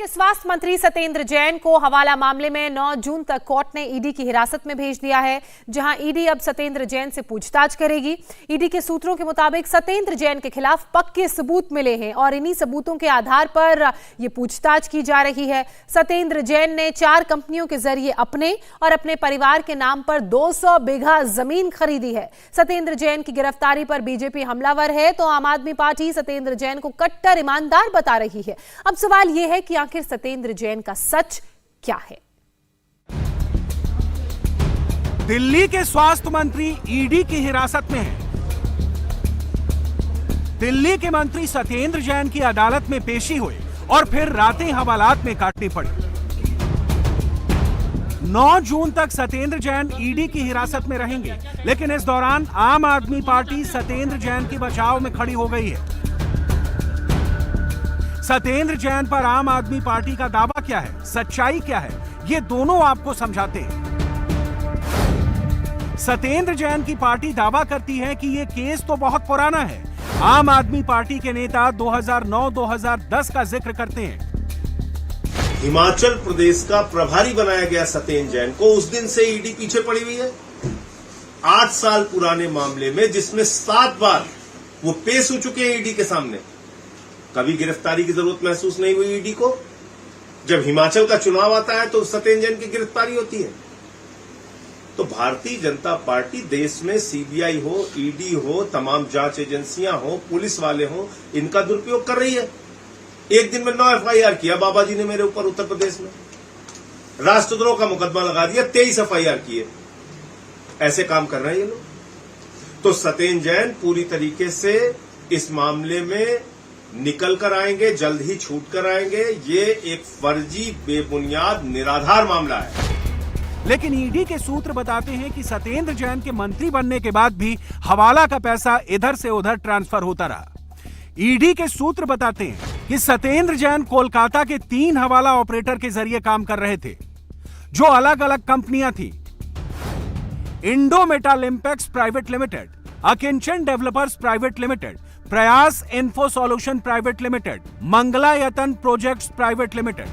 के स्वास्थ्य मंत्री सत्येंद्र जैन को हवाला मामले में 9 जून तक कोर्ट ने ईडी की हिरासत में भेज दिया है, जहां ईडी अब सत्येंद्र जैन से पूछताछ करेगी। ईडी के सूत्रों के मुताबिक सत्येंद्र जैन के खिलाफ पक्के सबूत मिले हैं और इन्हीं सबूतों के आधार पर यह पूछताछ की जा रही है। सत्येंद्र जैन ने 4 कंपनियों के जरिए अपने और अपने परिवार के नाम पर 200 बीघा जमीन खरीदी है। सत्येंद्र जैन की गिरफ्तारी पर बीजेपी हमलावर है तो आम आदमी पार्टी सत्येंद्र जैन को कट्टर ईमानदार बता रही है। अब सवाल यह है कि आखिर सत्येंद्र जैन का सच क्या है। दिल्ली के स्वास्थ्य मंत्री ईडी की हिरासत में हैं। दिल्ली के मंत्री सत्येंद्र जैन की अदालत में पेशी हुई और फिर रातें हवालात में काटनी पड़ी। 9 जून तक सत्येंद्र जैन ईडी की हिरासत में रहेंगे, लेकिन इस दौरान आम आदमी पार्टी सत्येंद्र जैन के बचाव में खड़ी हो गई है। सत्येंद्र जैन पर आम आदमी पार्टी का दावा क्या है, सच्चाई क्या है, ये दोनों आपको समझाते हैं। सत्येंद्र जैन की पार्टी दावा करती है कि ये केस तो बहुत पुराना है। आम आदमी पार्टी के नेता 2009-2010 का जिक्र करते हैं। हिमाचल प्रदेश का प्रभारी बनाया गया सत्येंद्र जैन को उस दिन से ईडी पीछे पड़ी हुई है। 8 साल पुराने मामले में जिसमें 7 बार वो पेश हो चुके हैं ईडी के सामने। कभी गिरफ्तारी की जरूरत महसूस नहीं हुई ईडी को। जब हिमाचल का चुनाव आता है तो सत्येंद्र जैन की गिरफ्तारी होती है। तो भारतीय जनता पार्टी देश में सीबीआई हो, ईडी हो, तमाम जांच एजेंसियां हो, पुलिस वाले हो, इनका दुरुपयोग कर रही है। एक दिन में 9 एफआईआर किया बाबा जी ने मेरे ऊपर उत्तर प्रदेश में। राष्ट्रद्रोह का मुकदमा लगा दिया, 23 एफआईआर किए। ऐसे काम कर रहे हैं ये लोग। तो सत्येंद्र जैन पूरी तरीके से इस मामले में निकल कर आएंगे, जल्द ही छूट कर आएंगे। ये एक फर्जी, बेबुनियाद, निराधार मामला है। लेकिन ईडी के सूत्र बताते हैं कि सत्येंद्र जैन के मंत्री बनने के बाद भी हवाला का पैसा इधर से उधर ट्रांसफर होता रहा। ईडी के सूत्र बताते हैं कि सत्येंद्र जैन कोलकाता के 3 हवाला ऑपरेटर के जरिए काम कर रहे थे, जो अलग अलग कंपनियां थी। Indo Metalimpex private limited, Akinchan developers private limited, Prayas info solution private limited, Mangalayatan projects private limited.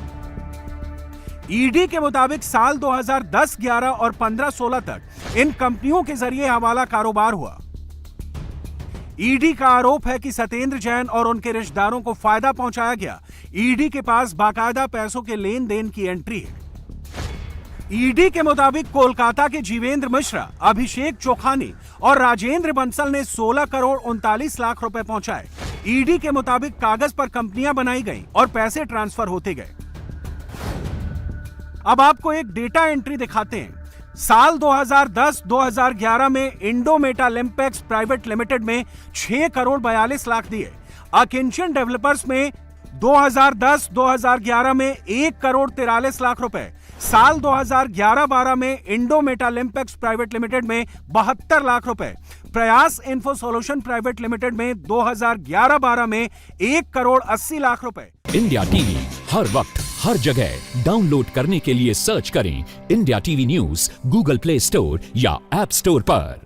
ED के मुताबिक साल 2010, 11 और 15, 16 तक इन कंपनियों के जरिए हवाला कारोबार हुआ। ईडी का आरोप है कि सत्येंद्र जैन और उनके रिश्तेदारों को फायदा पहुंचाया गया। ईडी के पास बाकायदा पैसों के लेन देन की एंट्री है। ईडी के मुताबिक कोलकाता के जीवेंद्र मिश्रा, अभिषेक चोखानी और राजेंद्र बंसल ने 16 करोड़ 39 लाख रुपए पहुंचाए। ईडी के मुताबिक कागज पर कंपनियां बनाई गईं और पैसे ट्रांसफर होते गए। अब आपको एक डेटा एंट्री दिखाते हैं। साल 2010-2011 में इंडो मेटालिम्पेक्स प्राइवेट लिमिटेड में 6 करोड़ 42 लाख दिए। अकिंचन डेवलपर्स में 2010-2011 में 1 करोड़ 43 लाख रुपए। साल 2011-12 में इंडो मेटालिम्पेक्स प्राइवेट लिमिटेड में 72 लाख रुपए। प्रयास इन्फो सॉल्यूशन प्राइवेट लिमिटेड में 2011-12 में 1 करोड़ 80 लाख रुपए। इंडिया टीवी हर वक्त हर जगह डाउनलोड करने के लिए सर्च करें India TV news Google play store या ऐप स्टोर पर।